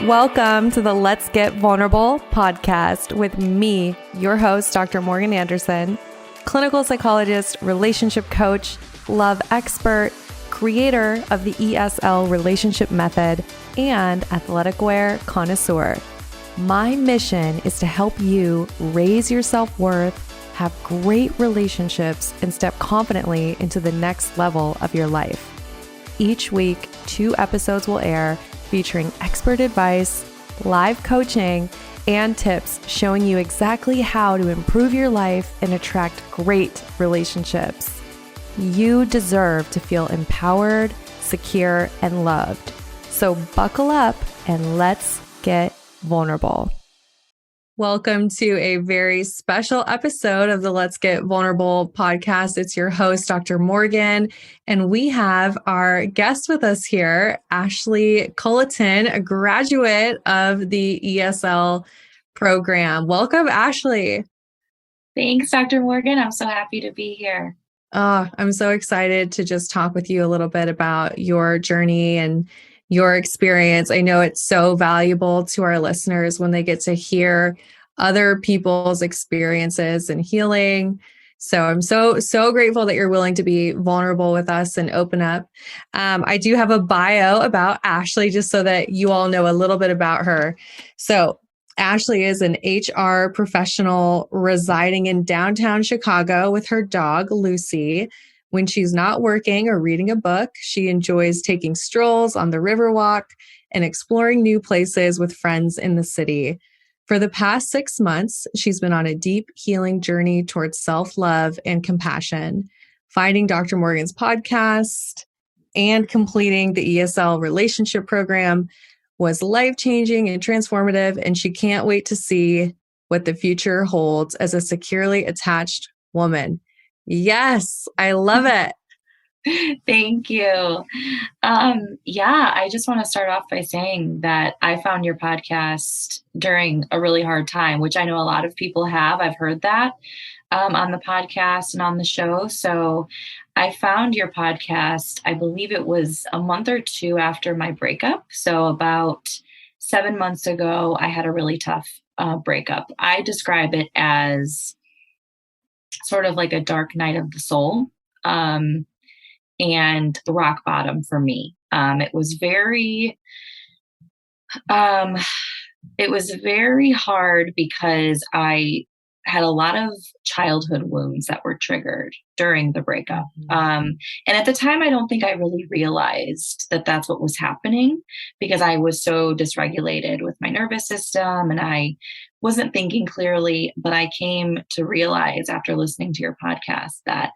Welcome to the Let's Get Vulnerable podcast with me, your host, Dr. Morgan Anderson, clinical psychologist, relationship coach, love expert, creator of the E.S.L relationship method, and athletic wear connoisseur. My mission is to help you raise your self-worth, have great relationships, and step confidently into the next level of your life. Each week, 2 episodes will air featuring expert advice, live coaching, and tips showing you exactly how to improve your life and attract great relationships. You deserve to feel empowered, secure, and loved. So buckle up and let's get vulnerable. Welcome to a very special episode of the Let's Get Vulnerable podcast. It's your host, Dr. Morgan, and we have our guest with us here, Ashely Cullitan, a graduate of the E.S.L program. Welcome, Ashely. Thanks, Dr. Morgan. I'm so happy to be here. Oh, I'm so excited to just talk with you a little bit about your journey and your experience. I know it's so valuable to our listeners when they get to hear other people's experiences and healing. So I'm so grateful that you're willing to be vulnerable with us and open up. I do have a bio about Ashely just so that you all know a little bit about her. So Ashely is an HR professional residing in downtown Chicago with her dog, Lucy. When she's not working or reading a book, she enjoys taking strolls on the Riverwalk and exploring new places with friends in the city. For the past 6 months, she's been on a deep healing journey towards self-love and compassion, finding Dr. Morgan's podcast and completing the E.S.L relationship program was life-changing and transformative, and she can't wait to see what the future holds as a securely attached woman. Yes, I love it. Thank you. I just want to start off by saying that I found your podcast during a really hard time, which I know a lot of people have. I've heard that on the podcast and on the show. So I found your podcast, I believe it was a month or 2 after my breakup. So about 7 months ago, I had a really tough breakup. I describe it as sort of like a dark night of the soul. And rock bottom for me. It was very hard because I had a lot of childhood wounds that were triggered during the breakup. And at the time, I don't think I really realized that that's what was happening because I was so dysregulated with my nervous system and I wasn't thinking clearly. But I came to realize after listening to your podcast that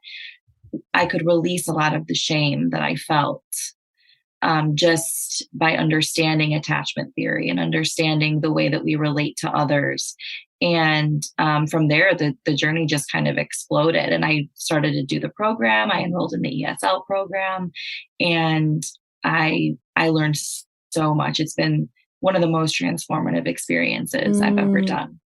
I could release a lot of the shame that I felt just by understanding attachment theory and understanding the way that we relate to others. And from there, the journey just kind of exploded. And I started to do the program. I enrolled in the E.S.L program, and I learned so much. It's been one of the most transformative experiences I've ever done.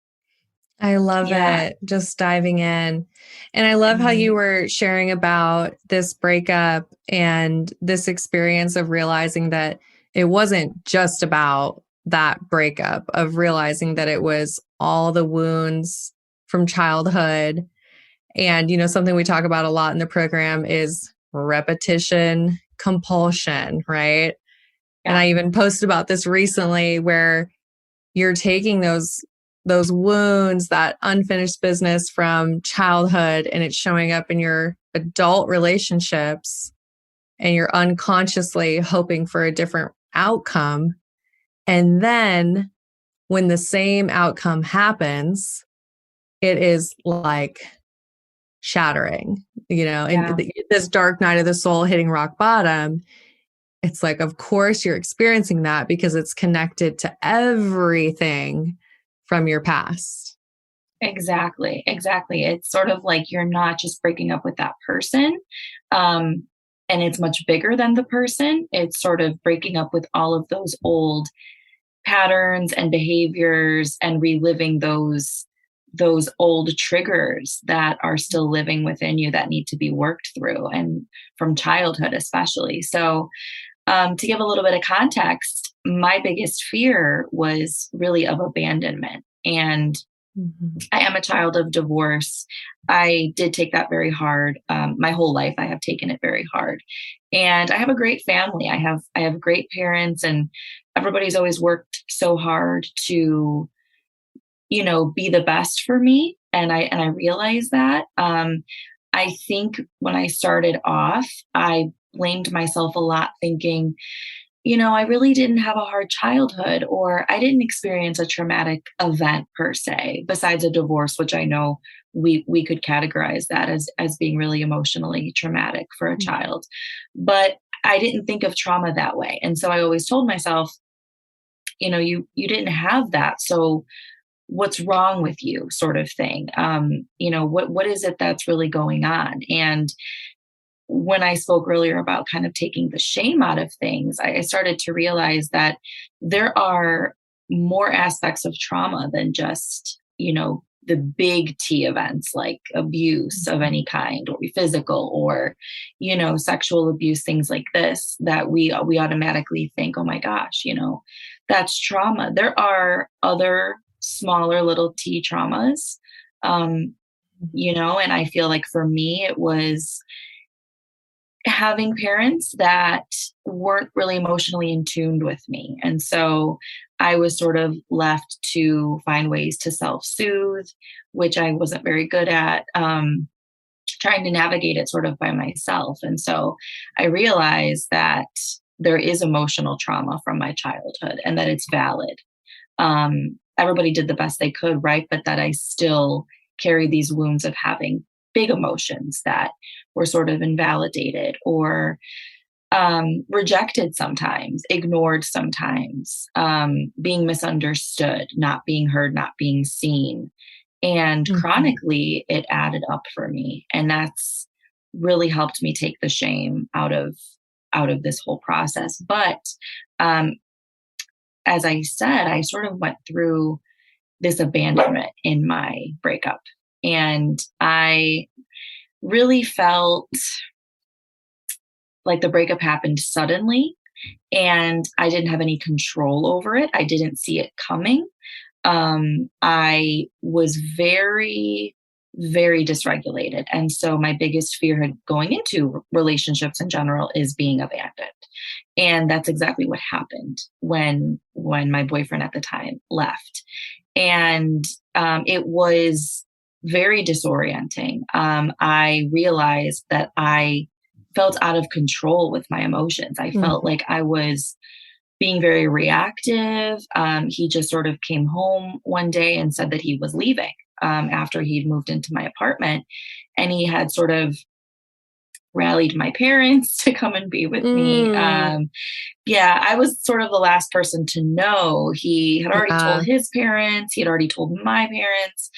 I love it. Just diving in. And I love how you were sharing about this breakup and this experience of realizing that it wasn't just about that breakup, of realizing that it was all the wounds from childhood. And, something we talk about a lot in the program is repetition, compulsion, right? Yeah. And I even posted about this recently where you're taking those wounds, that unfinished business from childhood, and it's showing up in your adult relationships, and you're unconsciously hoping for a different outcome. And then when the same outcome happens, it is like shattering, and this dark night of the soul hitting rock bottom. It's like, of course you're experiencing that because it's connected to everything from your past. Exactly. It's sort of like you're not just breaking up with that person. And it's much bigger than the person. It's sort of breaking up with all of those old patterns and behaviors and reliving those old triggers that are still living within you that need to be worked through, and from childhood especially. So To give a little bit of context, my biggest fear was really of abandonment. And I am a child of divorce. I did take that very hard. My whole life, I have taken it very hard. And I have a great family. I have great parents, and everybody's always worked so hard to, be the best for me. And I realize that. I think when I started off, I blamed myself a lot, thinking, I really didn't have a hard childhood, or I didn't experience a traumatic event per se, besides a divorce, which I know we could categorize that as being really emotionally traumatic for a child. But I didn't think of trauma that way. And so I always told myself, you didn't have that. So what's wrong with you, sort of thing. What is it that's really going on? And when I spoke earlier about kind of taking the shame out of things, I started to realize that there are more aspects of trauma than just, the big T events like abuse of any kind, or physical, or, sexual abuse, things like this, that we automatically think, oh my gosh, that's trauma. There are other smaller little T traumas, and I feel like for me, it was having parents that weren't really emotionally in tune with me. And so I was sort of left to find ways to self-soothe, which I wasn't very good at, trying to navigate it sort of by myself. And so I realized that there is emotional trauma from my childhood and that it's valid. Everybody did the best they could, right? But that I still carry these wounds of having big emotions that were sort of invalidated, or rejected sometimes, ignored sometimes, being misunderstood, not being heard, not being seen. And chronically, it added up for me. And that's really helped me take the shame out of this whole process. But as I said, I sort of went through this abandonment in my breakup. And I really felt like the breakup happened suddenly and I didn't have any control over it. I didn't see it coming. I was very, very dysregulated. And so my biggest fear going into relationships in general is being abandoned. And that's exactly what happened when my boyfriend at the time left. And it was very disorienting. I realized that I felt out of control with my emotions. I felt like I was being very reactive. He just sort of came home one day and said that he was leaving after he'd moved into my apartment. And he had sort of rallied my parents to come and be with me. I was sort of the last person to know. He had already told his parents. He had already told my parents.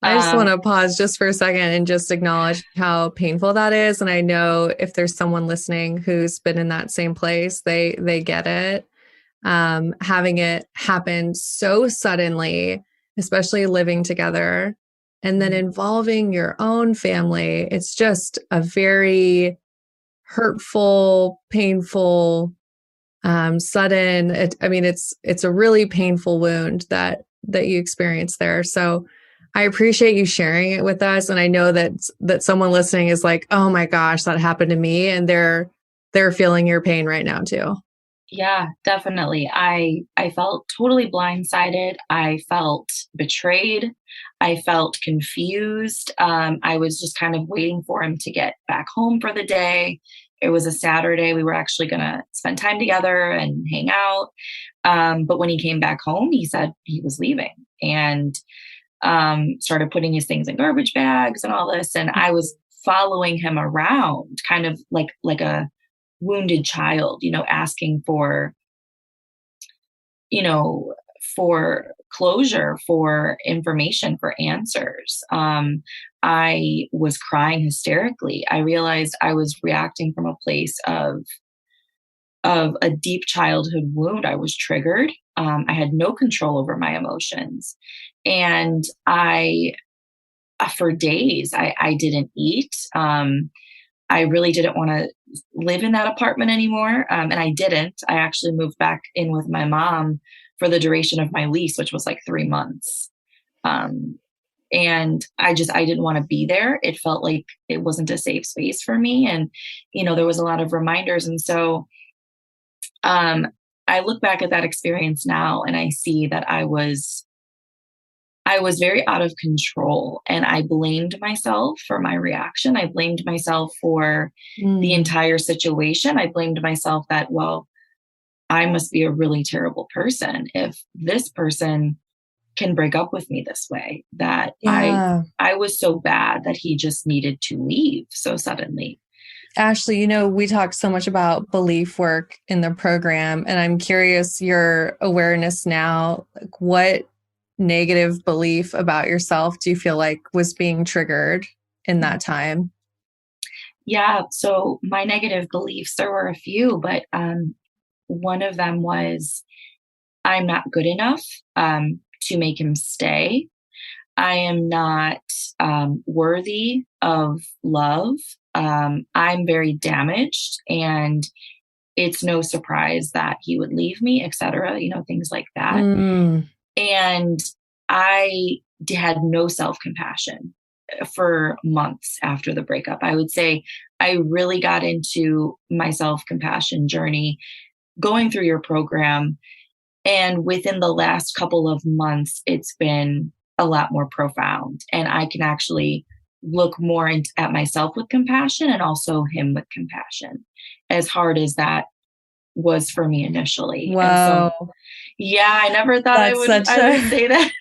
I just want to pause just for a second and just acknowledge how painful that is. And I know if there's someone listening who's been in that same place, they get it. Having it happen so suddenly, especially living together, and then involving your own family, it's just a very hurtful, painful, sudden. It's a really painful wound that you experience there. So I appreciate you sharing it with us, and I know that someone listening is like, "Oh my gosh, that happened to me," and they're feeling your pain right now too. Yeah, definitely. I felt totally blindsided. I felt betrayed. I felt confused. I was just kind of waiting for him to get back home for the day. It was a Saturday. We were actually going to spend time together and hang out. But when he came back home, he said he was leaving and started putting his things in garbage bags and all this. And I was following him around, kind of like a wounded child, asking for closure, for information, for answers. I was crying hysterically. I realized I was reacting from a place of a deep childhood wound. I was triggered. I had no control over my emotions. And for days, I didn't eat. I really didn't want to live in that apartment anymore. And I didn't. I actually moved back in with my mom for the duration of my lease, which was like 3 months. Um, and I didn't want to be there. It felt like it wasn't a safe space for me. And, there was a lot of reminders. And so um, I look back at that experience now and I see that I was very out of control and I blamed myself for my reaction. I blamed myself for the Mm. entire situation. I blamed myself that, well, I must be a really terrible person if this person can break up with me this way, that Yeah. I was so bad that he just needed to leave so suddenly. Ashley, we talked so much about belief work in the program, and I'm curious your awareness now. Like, what negative belief about yourself do you feel like was being triggered in that time? Yeah, so my negative beliefs, there were a few, but one of them was I'm not good enough to make him stay. I am not worthy of love. I'm very damaged, and it's no surprise that he would leave me, etc. Things like that. Mm. And had no self compassion for months after the breakup. I would say I really got into my self compassion journey going through your program. And within the last couple of months, it's been a lot more profound. And I can actually look more at myself with compassion and also him with compassion, as hard as that was for me initially. And so, Whoa, yeah, I never thought that's such I would a say that.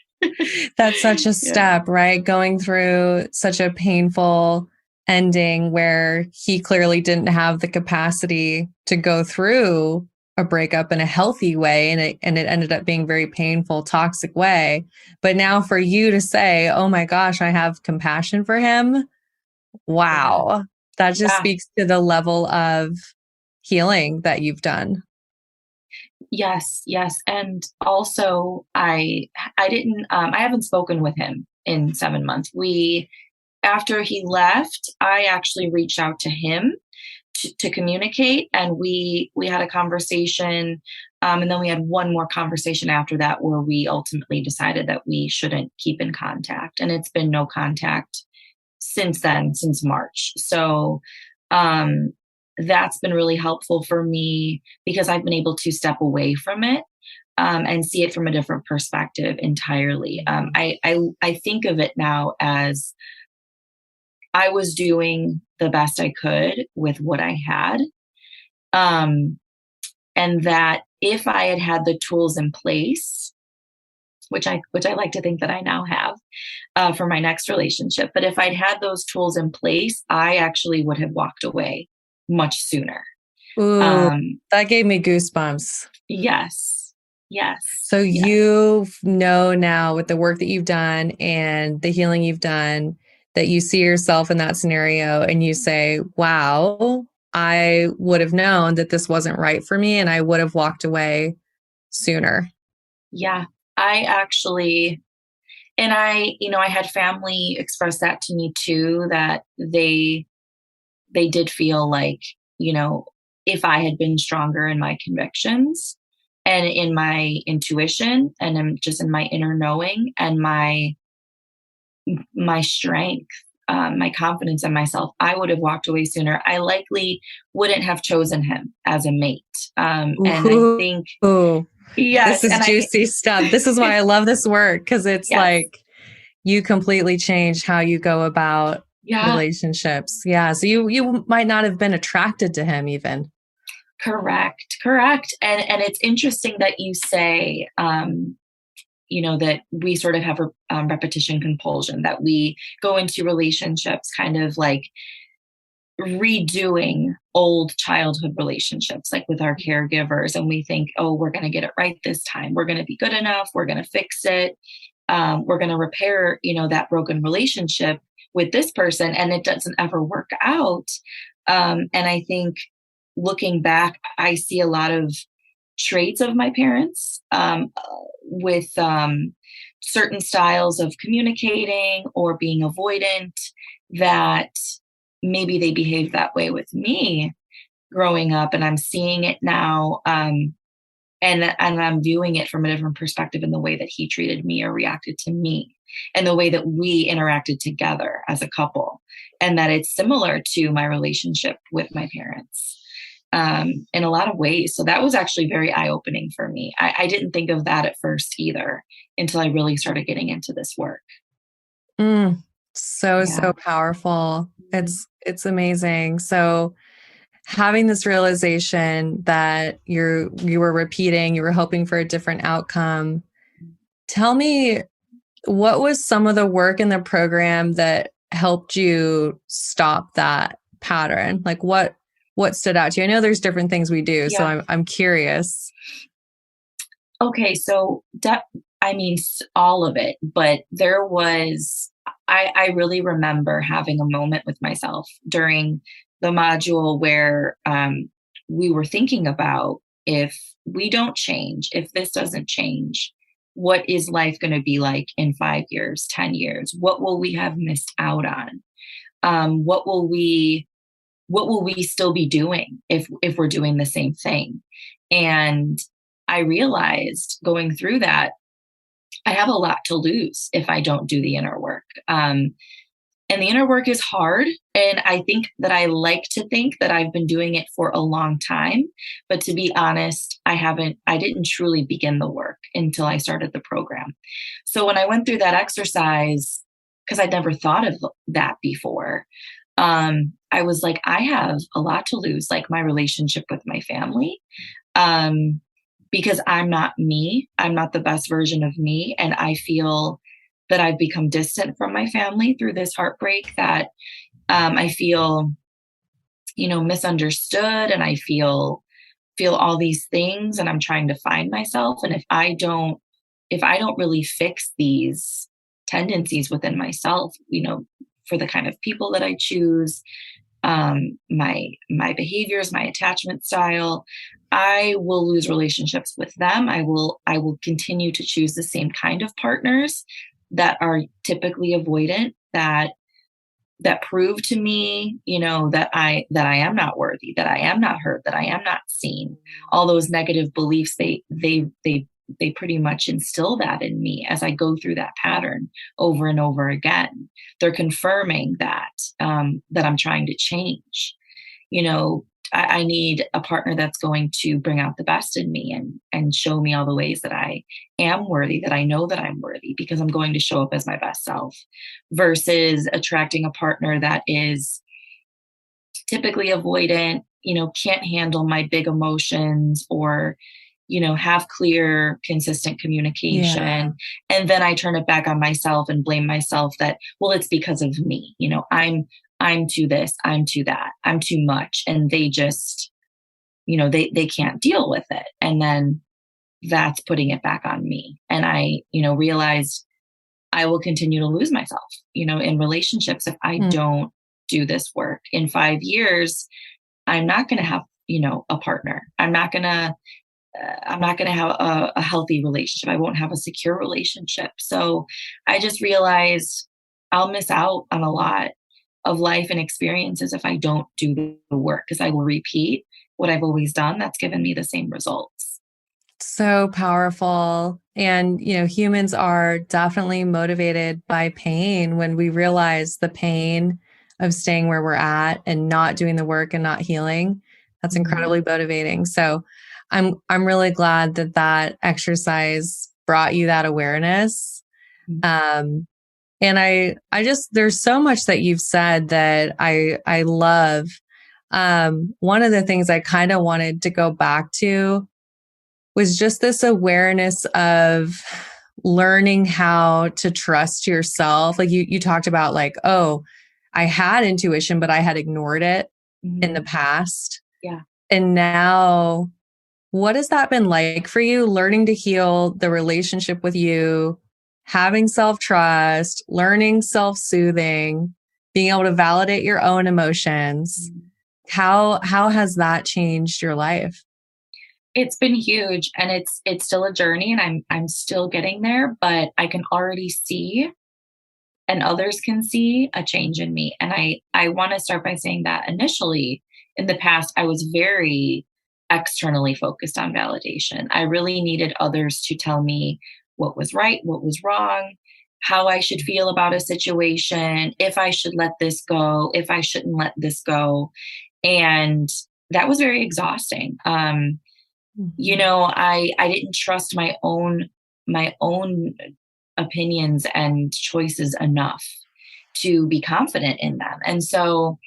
that's such a Yeah. step, right? Going through such a painful ending where he clearly didn't have the capacity to go through a breakup in a healthy way, and it ended up being very painful, toxic way. But now for you to say, "Oh my gosh, I have compassion for him." Yeah. Wow. That just Yeah. speaks to the level of healing that you've done. Yes, yes. And also I didn't I haven't spoken with him in 7 months. We After he left, I actually reached out to him to communicate, and we had a conversation, and then we had one more conversation after that where we ultimately decided that we shouldn't keep in contact, and it's been no contact since then, since March. So um that's been really helpful for me because I've been able to step away from it, and see it from a different perspective entirely. I think of it now as I was doing the best I could with what I had. Um, and that if I had had the tools in place, which I like to think that I now have for my next relationship, but if I'd had those tools in place, I actually would have walked away much sooner. Ooh, Um, that gave me goosebumps. yes, yes, So yes, you know now with the work that you've done and the healing you've done that you see yourself in that scenario and you say, wow, I would have known that this wasn't right for me and I would have walked away sooner. yeah. I actually, and I had family express that to me too, that they did feel like, you know, if I had been stronger in my convictions and in my intuition and just in my inner knowing and my strength, my confidence in myself, I would have walked away sooner. I likely wouldn't have chosen him as a mate. And I think, Ooh, this yes, is and I, juicy stuff. This is why I love this work because it's yes, like you completely changed how you go about yeah, relationships. Yeah. So you might not have been attracted to him even. correct, correct. And it's interesting that you say, that we sort of have a repetition compulsion, that we go into relationships kind of like redoing old childhood relationships, like with our caregivers. And we think, oh, we're going to get it right this time. We're going to be good enough. We're going to fix it. We're going to repair, that broken relationship with this person. And it doesn't ever work out. And I think looking back, I see a lot of traits of my parents, with certain styles of communicating or being avoidant that maybe they behaved that way with me growing up, and I'm seeing it now. And I'm viewing it from a different perspective in the way that he treated me or reacted to me and the way that we interacted together as a couple. And that it's similar to my relationship with my parents in a lot of ways. So that was actually very eye opening for me. I didn't think of that at first either until I really started getting into this work. So Yeah. powerful. It's amazing. So having this realization that you were repeating, you were hoping for a different outcome. Tell me, what was some of the work in the program that helped you stop that pattern? Like what stood out to you? I know there's different things we do, so Yeah. I'm curious. Okay. So, all of it, but there was, I really remember having a moment with myself during the module where we were thinking about, if we don't change, if this doesn't change, what is life going to be like in 5 years, 10 years? What will we have missed out on? What will we still be doing if we're doing the same thing? And I realized going through that, I have a lot to lose if I don't do the inner work. And the inner work is hard. And I think that I like to think that I've been doing it for a long time. But to be honest, I didn't truly begin the work until I started the program. So when I went through that exercise, because I'd never thought of that before, I was like, I have a lot to lose, like my relationship with my family. Because I'm not me. I'm not the best version of me. And I feel that I've become distant from my family through this heartbreak, that I feel, misunderstood, and I feel all these things, and I'm trying to find myself. And if I don't really fix these tendencies within myself, for the kind of people that I choose, my behaviors, my attachment style, I will lose relationships with them. I will continue to choose the same kind of partners that are typically avoidant, that prove to me, that I am not worthy, that I am not heard, that I am not seen. All those negative beliefs, they pretty much instill that in me as I go through that pattern over and over again. They're confirming that I'm trying to change. I need a partner that's going to bring out the best in me and show me all the ways that I am worthy, that I know that I'm worthy, because I'm going to show up as my best self, versus attracting a partner that is typically avoidant, can't handle my big emotions, or, have clear, consistent communication. Yeah. And then I turn it back on myself and blame myself that, well, it's because of me. I'm too this, I'm too that, I'm too much. And they just, they can't deal with it. And then that's putting it back on me. And I, realized I will continue to lose myself, in relationships if I don't do this work. In 5 years, I'm not going to have, a partner. I'm not going to have a healthy relationship. I won't have a secure relationship. So I just realized I'll miss out on a lot of life and experiences if I don't do the work, because I will repeat what I've always done that's given me the same results. So powerful. And, humans are definitely motivated by pain. When we realize the pain of staying where we're at and not doing the work and not healing, that's incredibly motivating. So I'm really glad that exercise brought you that awareness. And I just, there's so much that you've said that I love. One of the things I kind of wanted to go back to was just this awareness of learning how to trust yourself. Like you talked about, like, oh, I had intuition, but I had ignored it in the past. Yeah. And now, what has that been like for you, learning to heal the relationship with you, having self-trust, learning self-soothing, being able to validate your own emotions? How has that changed your life? It's been huge, and it's still a journey, and I'm still getting there, but I can already see and others can see a change in me. And I want to start by saying that initially in the past, I was very externally focused on validation. I really needed others to tell me what was right, what was wrong, how I should feel about a situation, if I should let this go, if I shouldn't let this go. And that was very exhausting. I didn't trust my own opinions and choices enough to be confident in them. And so,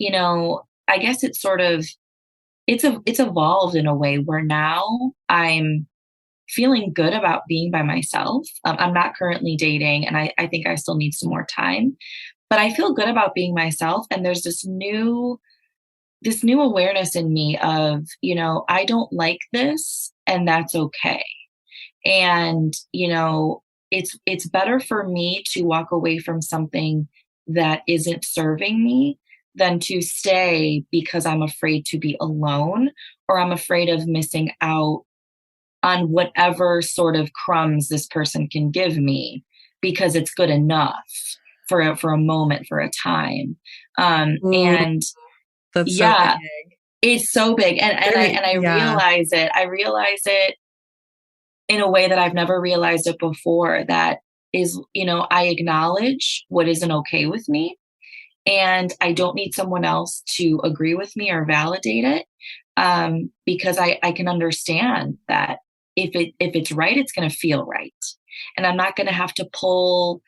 I guess it's evolved in a way where now I'm feeling good about being by myself. I'm not currently dating, and I think I still need some more time, but I feel good about being myself. And there's this new awareness in me of, I don't like this, and that's okay. And, it's better for me to walk away from something that isn't serving me than to stay because I'm afraid to be alone, or I'm afraid of missing out on whatever sort of crumbs this person can give me because it's good enough for a moment, for a time. Ooh, And that's so yeah, big. it's so big. And I Yeah. realize it. I realize it in a way that I've never realized it before. That is, I acknowledge what isn't okay with me, and I don't need someone else to agree with me or validate it, because I can understand that if it's right, it's going to feel right, and I'm not going to have to pull,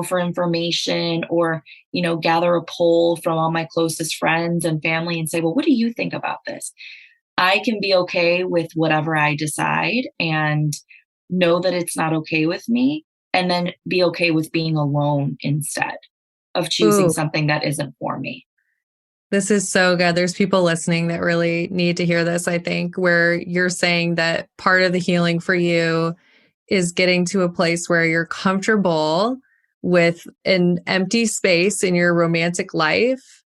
for information, or gather a poll from all my closest friends and family and say, well, what do you think about this? I can be okay with whatever I decide and know that it's not okay with me, and then be okay with being alone instead of choosing Ooh, something that isn't for me. this is so good. There's people listening that really need to hear this, I think, where you're saying that part of the healing for you is getting to a place where you're comfortable with an empty space in your romantic life,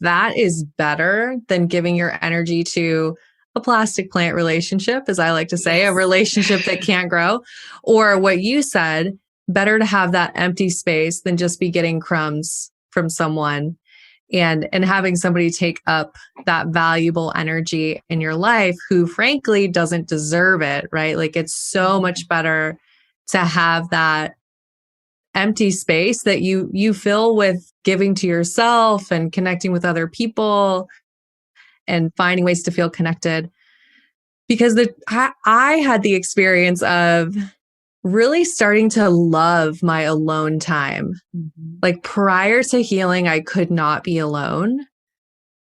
that is better than giving your energy to a plastic plant relationship, as I like to say, a Yes. relationship that can't grow, or what you said, better to have that empty space than just be getting crumbs from someone, and having somebody take up that valuable energy in your life who frankly doesn't deserve it, right? Like it's so much better to have that empty space that you fill with giving to yourself and connecting with other people and finding ways to feel connected. Because I had the experience of really starting to love my alone time. Mhm. Like prior to healing, I could not be alone.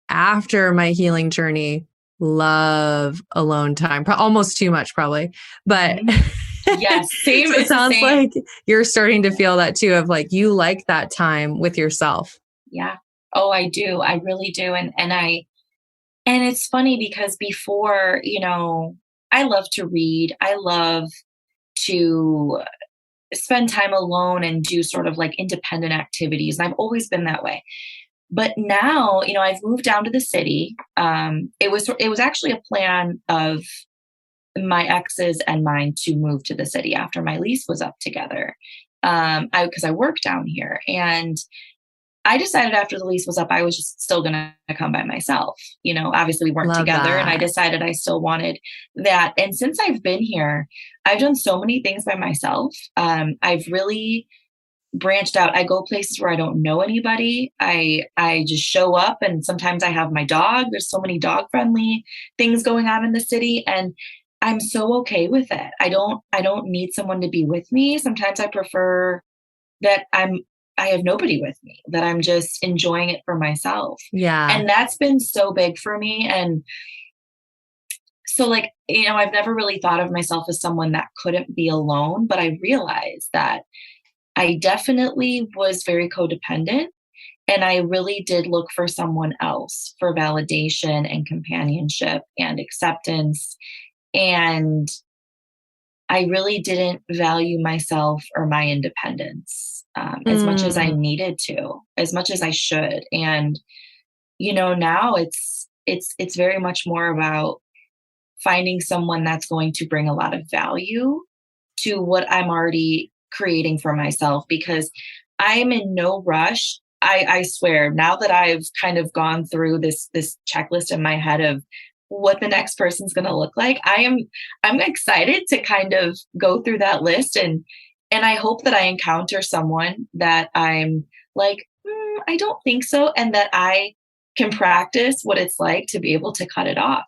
After my healing journey, love alone time, almost too much probably. But Mhm. Yes, same. so it It's the sounds same. like you're starting to feel that too, of like you like that time with yourself. Yeah. Oh, I do. I really do. And it's funny because before, I love to read. I love to spend time alone and do sort of like independent activities. And I've always been that way. But now, I've moved down to the city. It was actually a plan of my ex's and mine to move to the city after my lease was up together. Because I work down here, and I decided after the lease was up, I was just still going to come by myself. Obviously we weren't Love together, and I that. decided I still wanted that. And since I've been here, I've done so many things by myself. I've really branched out. I go places where I don't know anybody. I just show up, and sometimes I have my dog. There's so many dog friendly things going on in the city, and I'm so okay with it. I don't need someone to be with me. Sometimes I prefer that I have nobody with me, that I'm just enjoying it for myself. Yeah. And that's been so big for me. And so, like, I've never really thought of myself as someone that couldn't be alone, but I realized that I definitely was very codependent, and I really did look for someone else for validation and companionship and acceptance. And I really didn't value myself or my independence, as much as I Mm, needed to, as much as I should. And now it's very much more about finding someone that's going to bring a lot of value to what I'm already creating for myself, because I am in no rush. I swear, now that I've kind of gone through this checklist in my head of what the next person's going to look like, I'm excited to kind of go through that list, and I hope that I encounter someone that I'm like, I don't think so, and that I can practice what it's like to be able to cut it off,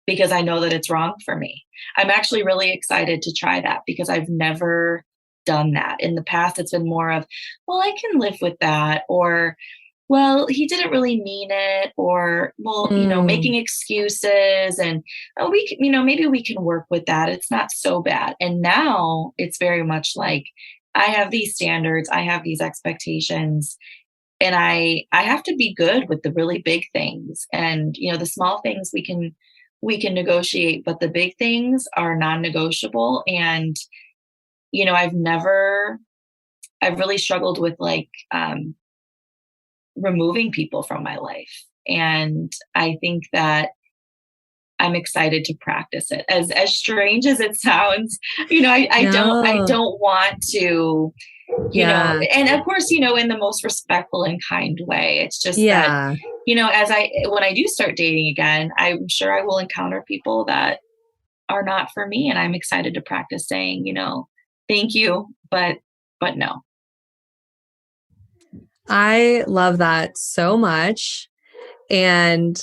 because I know that it's wrong for me. I'm actually really excited to try that, because I've never done that. In the past, it's been more of, well, I can live with that, or, well, he didn't really mean it, or, well, Mm. making excuses, and oh, we can, maybe we can work with that. It's not so bad. And now it's very much like, I have these standards, I have these expectations, and I have to be good with the really big things. And the small things we can negotiate, but the big things are non-negotiable. And I've really struggled with, like, removing people from my life. And I think that I'm excited to practice it. As strange as it sounds, I No. don't want to, Yeah. and of course, in the most respectful and kind way. It's just that, Yeah. when I do start dating again, I'm sure I will encounter people that are not for me. And I'm excited to practice saying, thank you, but no. I love that so much. And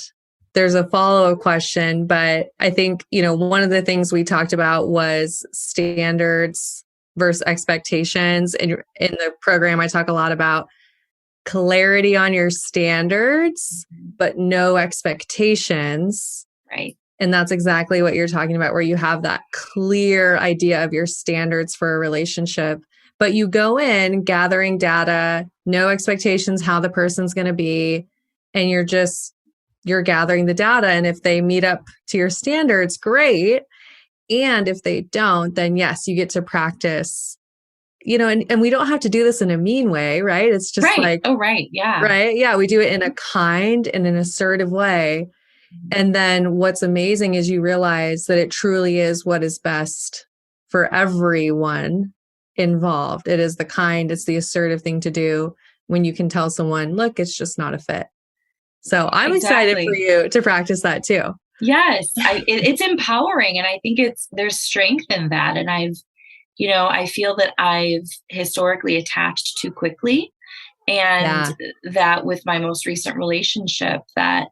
there's a follow-up question, but I think, one of the things we talked about was standards versus expectations. And in the program, I talk a lot about clarity on your standards, but no expectations. Right. And that's exactly what you're talking about, where you have that clear idea of your standards for a relationship, but you go in gathering data, no expectations how the person's going to be, and you're gathering the data. And if they meet up to your standards, great. And if they don't, then yes, you get to practice, and we don't have to do this in a mean way, right? It's just Right. like, Oh, right. Yeah. right. Yeah. We do it in a kind and an assertive way. And then what's amazing is you realize that it truly is what is best for everyone involved. It is the kind, it's the assertive thing to do when you can tell someone, look, it's just not a fit. So I'm excited for Exactly. you to practice that too. Yes, it's empowering, and I think there's strength in that. And I feel that I've historically attached too quickly, and Yeah. that with my most recent relationship, that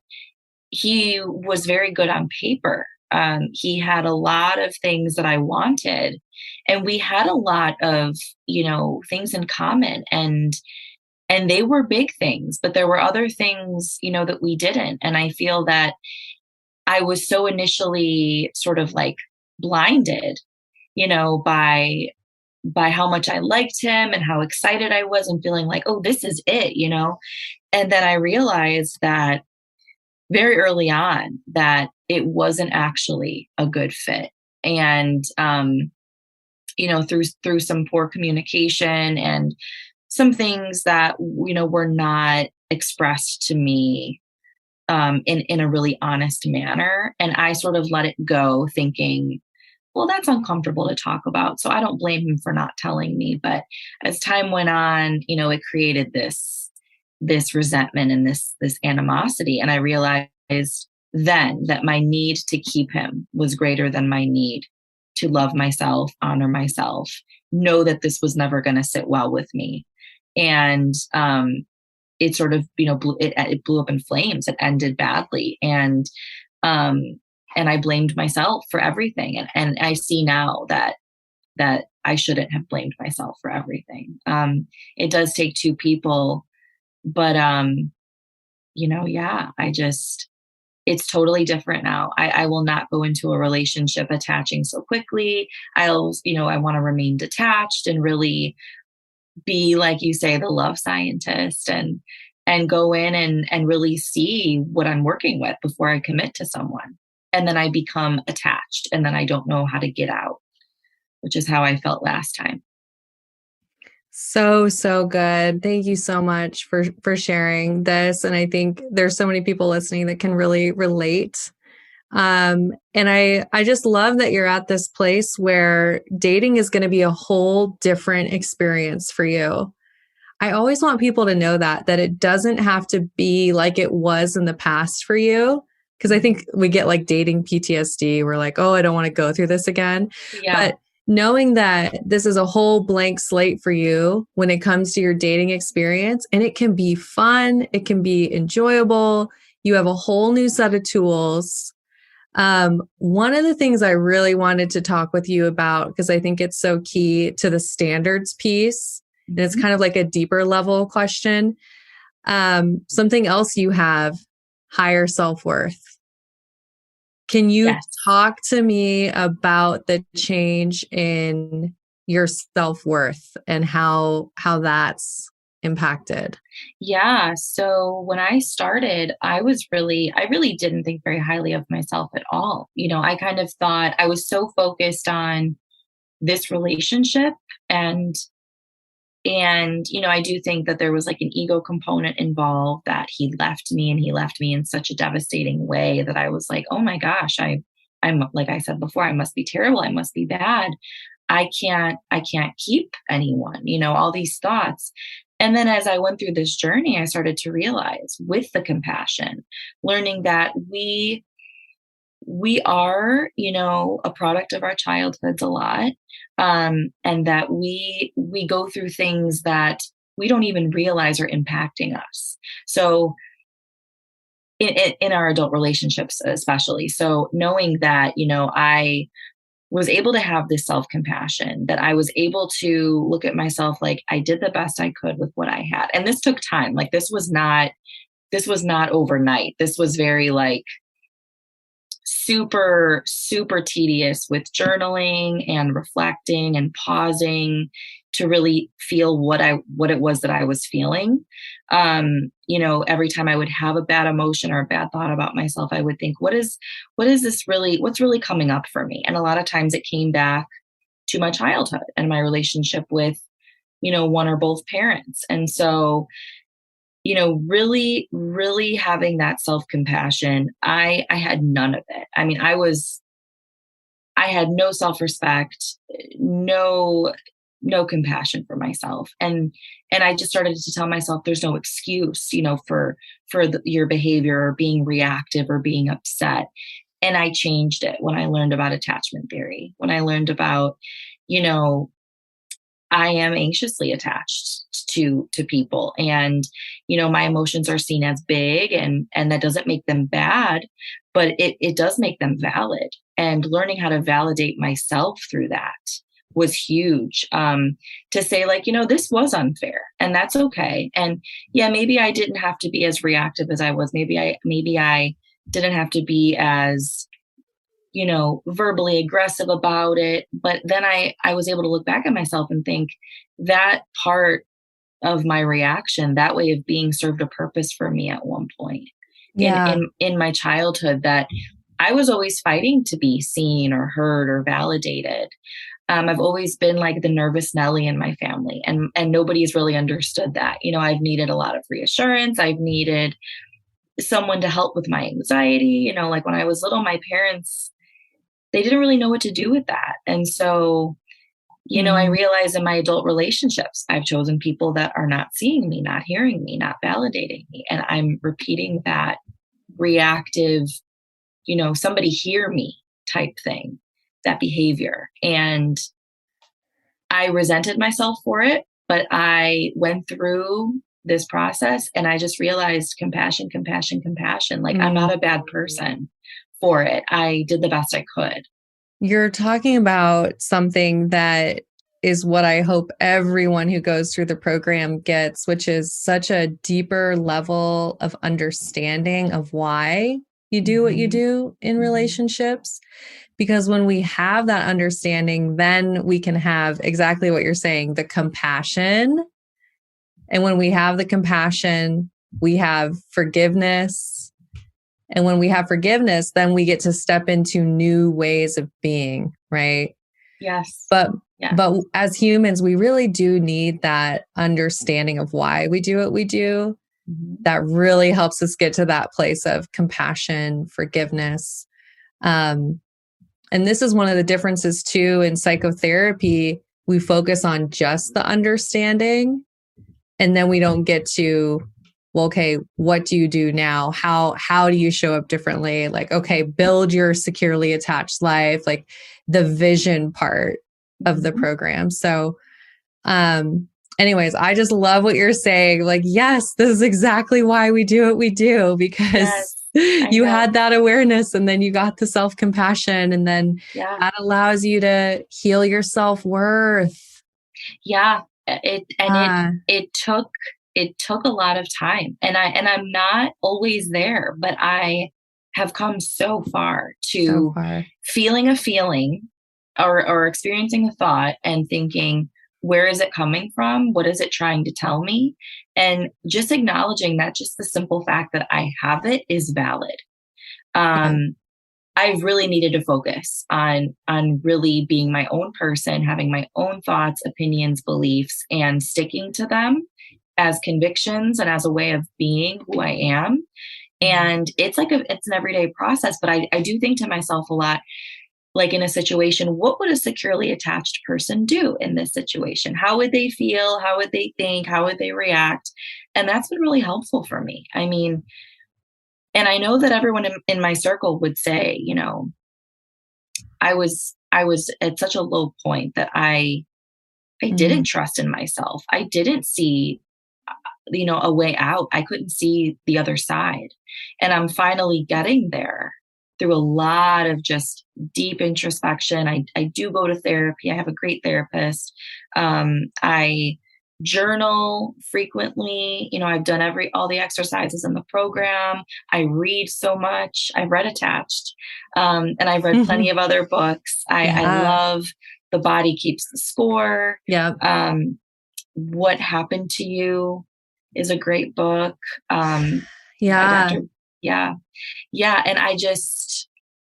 he was very good on paper. He had a lot of things that I wanted, and we had a lot of things in common, and they were big things, but there were other things that we didn't. And I feel that I was so initially sort of like blinded, by how much I liked him and how excited I was, and feeling like, oh, this is it. And then I realized that very early on that it wasn't actually a good fit. And through some poor communication and some things that were not expressed to me in a really honest manner. And I sort of let it go, thinking, well, that's uncomfortable to talk about, so I don't blame him for not telling me. But as time went on, it created this resentment and this animosity. And I realized then that my need to keep him was greater than my need to love myself, honor myself, know that this was never going to sit well with me. And it sort of, it blew up in flames. It ended badly. Um, and I blamed myself for everything. And I see now that I shouldn't have blamed myself for everything. It does take two people, but yeah, it's totally different now. I will not go into a relationship attaching so quickly. I want to remain detached and really be, like you say, the love scientist, and go in and really see what I'm working with before I commit to someone. And then I become attached, and then I don't know how to get out, which is how I felt last time. So, so good. Thank you so much for sharing this. And I think there's so many people listening that can really relate And I just love that you're at this place where dating is going to be a whole different experience for you. I always want people to know that it doesn't have to be like it was in the past for you. Because I think we get like dating PTSD. We're like, oh, I don't want to go through this again. Yeah. But knowing that this is a whole blank slate for you when it comes to your dating experience, and it can be fun, it can be enjoyable. You have a whole new set of tools. One of the things I really wanted to talk with you about, because I think it's so key to the standards piece, and it's kind of like a deeper level question. Something else you have, higher self-worth. Can you talk to me about the change in your self-worth and how that's impacted? Yeah. So when I started, I really didn't think very highly of myself at all. I kind of thought I was so focused on this relationship and I do think that there was like an ego component involved, that he left me, and he left me in such a devastating way that I was like, oh my gosh, I'm like I said before, I must be terrible. I must be bad. I can't keep anyone, all these thoughts. And then as I went through this journey, I started to realize, with the compassion, learning that we are, a product of our childhoods a lot. And that we go through things that we don't even realize are impacting us. So in our adult relationships, especially. So knowing that, I was able to have this self-compassion, that I was able to look at myself like I did the best I could with what I had. And this took time. Like this was not overnight. This was very like super, super tedious, with journaling and reflecting and pausing to really feel what it was that I was feeling. Every time I would have a bad emotion or a bad thought about myself, I would think, what is this really, what's really coming up for me? And a lot of times it came back to my childhood and my relationship with, one or both parents. And so, really, really having that self-compassion, I had none of it. I mean, I had no self-respect, no compassion for myself. And I just started to tell myself there's no excuse, for your behavior or being reactive or being upset. And I changed it when I learned about attachment theory, when I learned about, I am anxiously attached to people, and my emotions are seen as big, and that doesn't make them bad, but it does make them valid. And learning how to validate myself through that was huge. To say like, this was unfair, and that's okay. And yeah, maybe I didn't have to be as reactive as I was. Maybe I didn't have to be as verbally aggressive about it. But then I was able to look back at myself and think that part of my reaction, that way of being, served a purpose for me at one point in my childhood, that I was always fighting to be seen or heard or validated. I've always been like the nervous Nelly in my family, and nobody's really understood that. I've needed a lot of reassurance. I've needed someone to help with my anxiety. Like when I was little, my parents, they didn't really know what to do with that. And so, I realize in my adult relationships, I've chosen people that are not seeing me, not hearing me, not validating me. And I'm repeating that reactive, somebody hear me type thing, that behavior. And I resented myself for it, but I went through this process and I just realized compassion, compassion, compassion. Like I'm not a bad person for it. I did the best I could. You're talking about something that is what I hope everyone who goes through the program gets, which is such a deeper level of understanding of why you do what you do in relationships. Because when we have that understanding, then we can have exactly what you're saying, the compassion. And when we have the compassion, we have forgiveness. And when we have forgiveness, then we get to step into new ways of being, right? Yes. But as humans, we really do need that understanding of why we do what we do. That really helps us get to that place of compassion, forgiveness. And this is one of the differences too in psychotherapy. We focus on just the understanding, and then we don't get to, well, okay, what do you do now? How do you show up differently? Like, okay, build your securely attached life, like the vision part of the program. So, anyways, I just love what you're saying. Like, yes, this is exactly why we do what we do, because you had that awareness, and then you got the self-compassion, and then that allows you to heal your self-worth. Yeah. It took a lot of time, and I'm not always there, but I have come so far to feeling a feeling or experiencing a thought and thinking, where is it coming from? What is it trying to tell me? And just acknowledging that just the simple fact that I have it is valid. I really needed to focus on really being my own person, having my own thoughts, opinions, beliefs, and sticking to them as convictions and as a way of being who I am. And it's an everyday process, but I do think to myself a lot, like in a situation, what would a securely attached person do in this situation? How would they feel? How would they think? How would they react? And that's been really helpful for me. I mean, and I know that everyone in my circle would say, I was at such a low point that I didn't trust in myself. I didn't see, a way out. I couldn't see the other side. And I'm finally getting there through a lot of just deep introspection. I do go to therapy. I have a great therapist. I journal frequently. I've done all the exercises in the program. I read so much. I've read Attached. And I've read plenty of other books. I love The Body Keeps the Score. Yeah. What Happened to You is a great book. Yeah. Yeah. And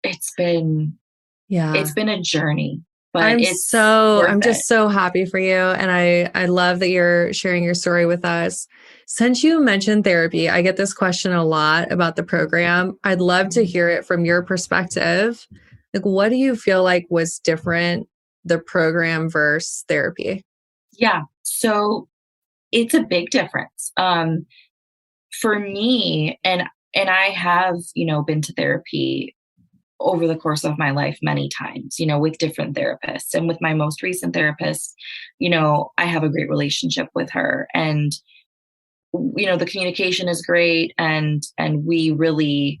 it's been a journey, but I'm just so happy for you. And I love that you're sharing your story with us. Since you mentioned therapy, I get this question a lot about the program. I'd love to hear it from your perspective. Like, what do you feel like was different, the program versus therapy? Yeah. So it's a big difference. For me, and I have, been to therapy over the course of my life many times, with different therapists. And with my most recent therapist, I have a great relationship with her, and the communication is great, and we really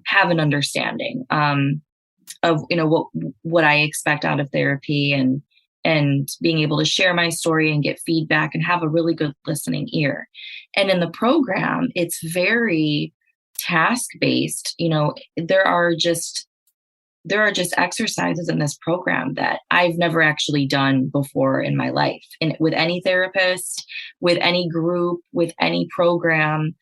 have an understanding of what I expect out of therapy, and being able to share my story and get feedback and have a really good listening ear. And in the program, it's very task based. There are just exercises in this program that I've never actually done before in my life. And with any therapist, with any group, with any program,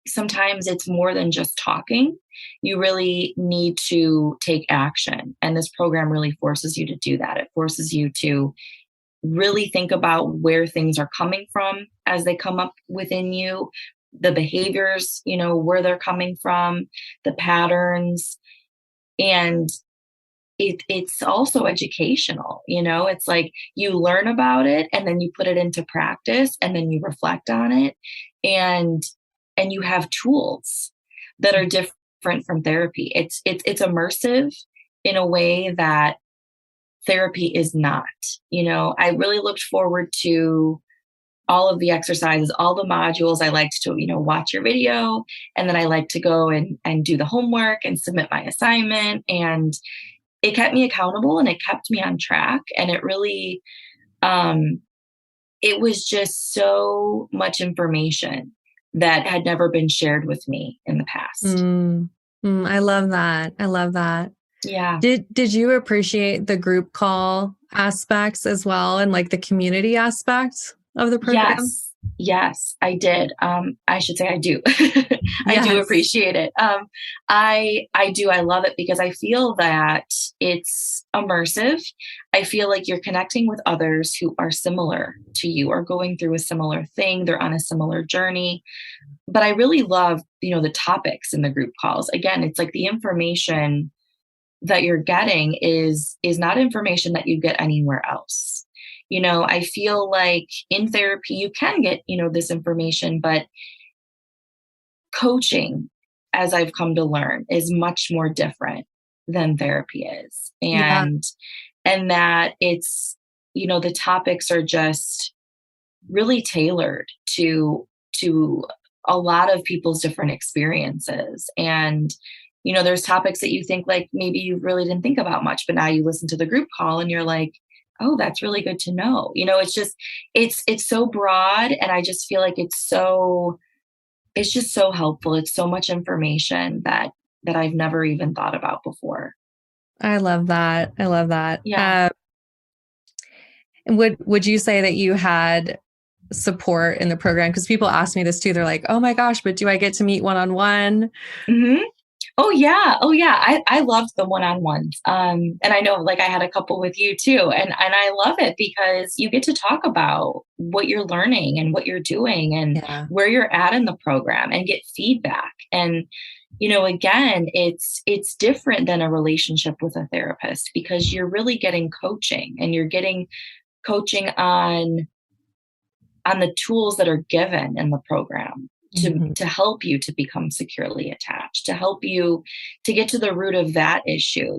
sometimes it's more than just talking. You really need to take action. And this program really forces you to do that. It forces you to really think about where things are coming from as they come up within you, the behaviors, where they're coming from, the patterns. And it's also educational. It's like you learn about it, and then you put it into practice, and then you reflect on it, and you have tools that are different from therapy. It's immersive in a way that therapy is not. I really looked forward to all of the exercises, all the modules. I liked to, watch your video, and then I like to go and do the homework and submit my assignment. And it kept me accountable, and it kept me on track. And it really, it was just so much information that had never been shared with me in the past. I love that. I love that. Yeah. Did you appreciate the group call aspects as well, and like the community aspects of the program? Yes, I did. I should say I do. I do Yes. appreciate it. I do. I love it because I feel that it's immersive. I feel like you're connecting with others who are similar to you, are going through a similar thing. They're on a similar journey. But I really love, the topics in the group calls. Again, it's like the information that you're getting is not information that you get anywhere else. I feel like in therapy you can get, this information, but coaching, as I've come to learn, is much more different than therapy is. Yeah. And that it's, the topics are just really tailored to a lot of people's different experiences. And there's topics that you think like maybe you really didn't think about much, but now you listen to the group call and you're like, oh, that's really good to know. It's just it's so broad, and I just feel like it's just so helpful. It's so much information that I've never even thought about before. I love that. I love that. Yeah. And would you say that you had support in the program? Because people ask me this too. They're like, "Oh my gosh, but do I get to meet one on one?" Hmm. Oh yeah. Oh yeah. I loved the one-on-ones. And I know like I had a couple with you too. And I love it because you get to talk about what you're learning and what you're doing and Yeah. where you're at in the program and get feedback. And again, it's different than a relationship with a therapist because you're really getting coaching, and you're getting coaching on the tools that are given in the program to Mhm. to help you to become securely attached, to help you to get to the root of that issue.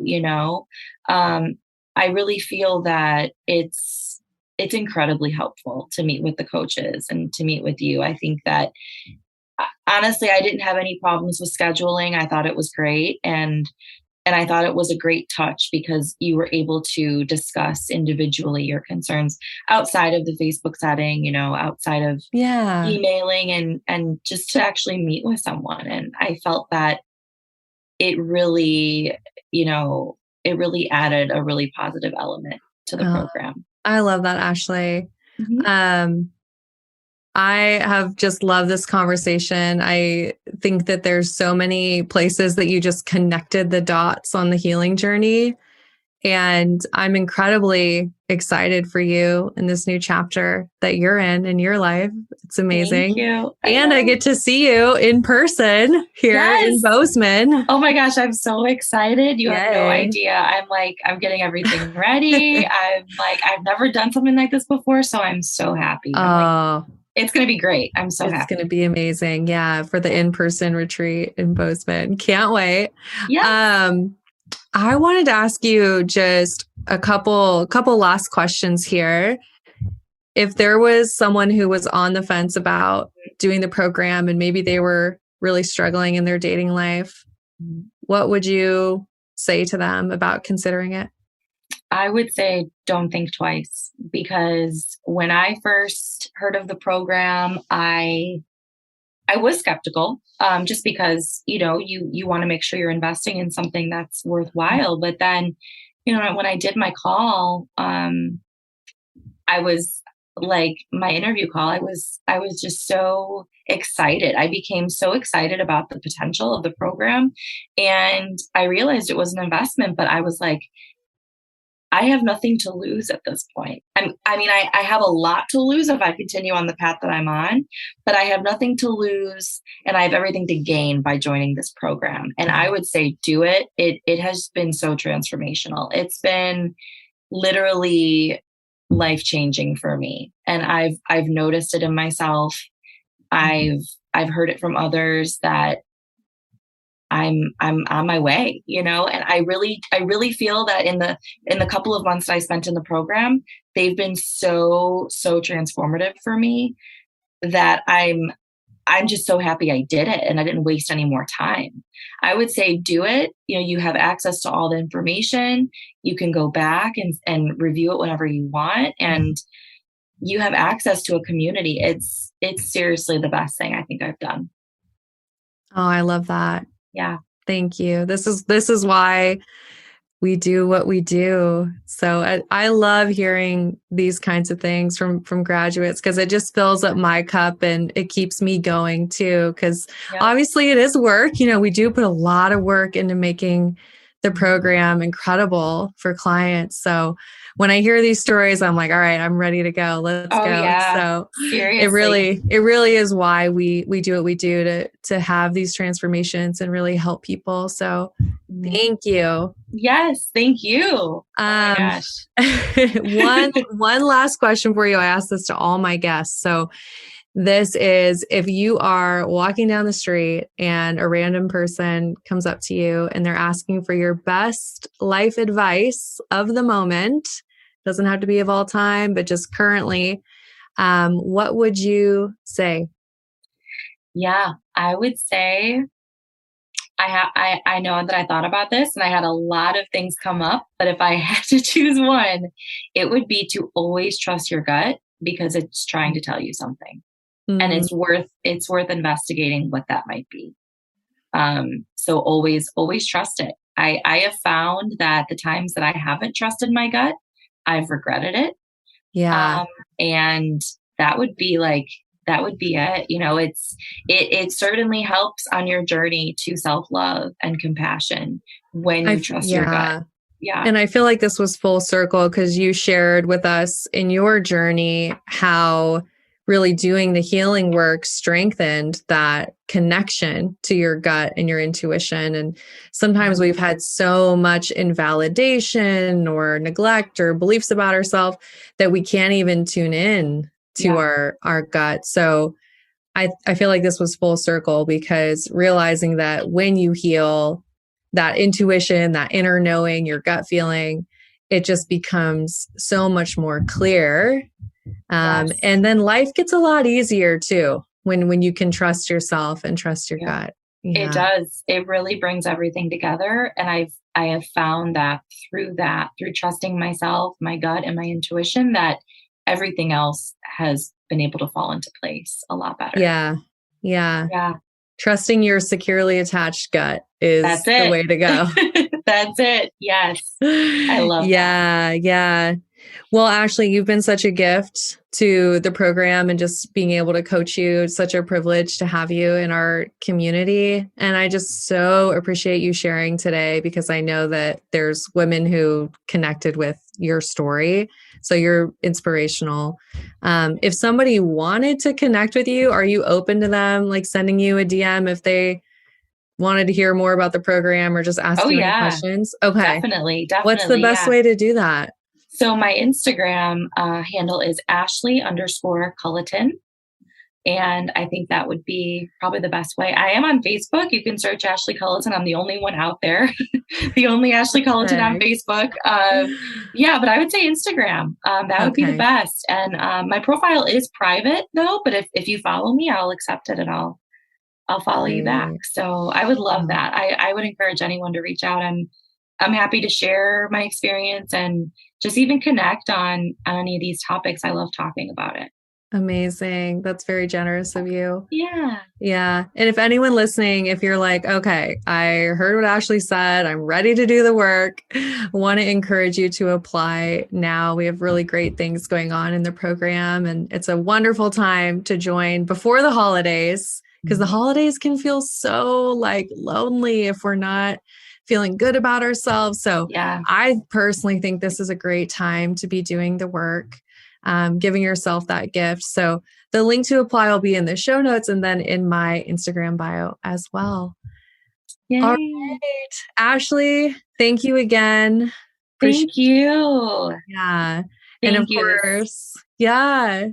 um, I really feel that it's incredibly helpful to meet with the coaches and to meet with you. I think that honestly, I didn't have any problems with scheduling. I thought it was great, and I thought it was a great touch because you were able to discuss individually your concerns outside of the Facebook setting, outside of Yeah. emailing, and just to actually meet with someone. And I felt that it really, it really added a really positive element to the Oh, program. I love that, Ashley. Mhm. Um, I have just loved this conversation. I think that there's so many places that you just connected the dots on the healing journey. And I'm incredibly excited for you in this new chapter that you're in your life. It's Thank amazing. you. I And I know. get to see you in person here in Yes. Bozeman. Oh my gosh, I'm so excited. You have no Yay. idea. I'm like, I'm getting everything ready. I'm like, I've never done something like this before. So I'm so happy. I'm like, Oh, it's going to be great. I'm so it's going to happy. be amazing. Yeah, for the in-person retreat in Bozeman. Can't wait. Yeah. Um, I wanted to ask you just a couple last questions here. If there was someone who was on the fence about doing the program and maybe they were really struggling in their dating life, what would you say to them about considering it? I would say don't think twice, because when I first heard of the program, I was skeptical, just because you want to make sure you're investing in something that's worthwhile. But then, when I did my call, I was like my interview call, I was just so excited. I became so excited about the potential of the program, and I realized it was an investment. But I was like, I have nothing to lose at this point. I have a lot to lose if I continue on the path that I'm on, but I have nothing to lose, and I have everything to gain by joining this program. And I would say do it. It has been so transformational. It's been literally life changing for me, and I've noticed it in myself. I've heard it from others that I'm on my way, and I really feel that in the couple of months I spent in the program, they've been so transformative for me that I'm just so happy I did it and I didn't waste any more time. I would say do it. You have access to all the information. You can go back and review it whenever you want, and you have access to a community. It's seriously the best thing I think I've done. Oh, I love that. Yeah. Thank you. This is why we do what we do. So I love hearing these kinds of things from graduates because it just fills up my cup and it keeps me going too. Because Yep. obviously it is work. We do put a lot of work into making the program incredible for clients. So when I hear these stories, I'm like, all right, I'm ready to go. Let's Oh go. yeah. So Seriously. it really is why we do what we do to have these transformations and really help people. So Mhm. thank you. Yes, thank you. Oh my Um, gosh. one last question for you. I ask this to all my guests. So this is if you are walking down the street and a random person comes up to you and they're asking for your best life advice of the moment, doesn't have to be of all time, but just currently, what would you say? Yeah, I would say I know that I thought about this and I had a lot of things come up, but if I had to choose one, it would be to always trust your gut because it's trying to tell you something. And Mm, it's worth investigating what that might be. So always trust it. I have found that the times that I haven't trusted my gut, I've regretted it. yeah. Um, and that would be like that would be it. It certainly helps on your journey to self-love and compassion when you trust your gut. Yeah. Yeah. And I feel like this was full circle because you shared with us in your journey how really doing the healing work strengthened that connection to your gut and your intuition. And sometimes Mhm. we've had so much invalidation or neglect or beliefs about ourselves that we can't even tune in to Yeah. our gut. So I feel like this was full circle because realizing that when you heal that intuition, that inner knowing, your gut feeling, it just becomes so much more clear. Yes. And then life gets a lot easier too when you can trust yourself and trust your Yeah. gut. It Yeah. does. It really brings everything together. And I have found that, through trusting myself, my gut, and my intuition, that everything else has been able to fall into place a lot better. Yeah. Yeah. Yeah, Trusting your securely attached gut is that's the it. way to go. That's it. Yes. I love that. Yeah, yeah. Well, Ashley, you've been such a gift to the program and just being able to coach you. It's such a privilege to have you in our community. And I just so appreciate you sharing today because I know that there's women who connected with your story. So you're inspirational. If somebody wanted to connect with you, are you open to them like sending you a DM if they wanted to hear more about the program or just ask Oh you any yeah, questions? Okay. definitely, What's the definitely. best Yeah. way to do that? So my Instagram handle is Ashley_Cullitan. And I think that would be probably the best way. I am on Facebook. You can search Ashley Cullitan. I'm the only one out there, the only Ashley Cullitan on Okay. Facebook. Yeah, but I would say Instagram. That would be the Okay. best. And my profile is private though. But if you follow me, I'll accept it and I'll follow you back. Great. So I would love Oh, that. I would encourage anyone to reach out. I'm happy to share my experience and just even connect on any of these topics. I love talking about it. amazing. That's very generous of you. Yeah. Yeah. And if anyone listening, if you're like, okay, I heard what Ashley said, I'm ready to do the work, I want to encourage you to apply now. We have really great things going on in the program, and it's a wonderful time to join before the holidays because the Mhm. holidays can feel so like lonely if we're not feeling good about ourselves. So Yeah. I personally think this is a great time to be doing the work, giving yourself that gift. So the link to apply will be in the show notes and then in my Instagram bio as well. All Yay. right, Ashley, thank you again. Appreciate Thank you. yeah. And of Thank you. course, yeah.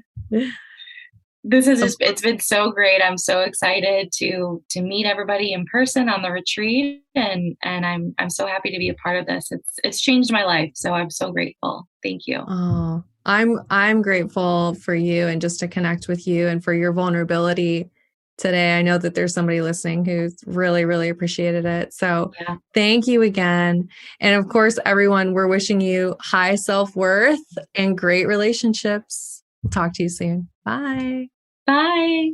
This has Of just it's been so great. I'm so excited to meet everybody in person on the retreat and I'm so happy to be a part of this. It's changed my life, so I'm so grateful. Thank you. Oh, I'm grateful for you and just to connect with you and for your vulnerability today. I know that there's somebody listening who's really, really appreciated it. So Yeah. thank you again. And of course, everyone, we're wishing you high self-worth and great relationships. We'll talk to you soon. Bye. Bye.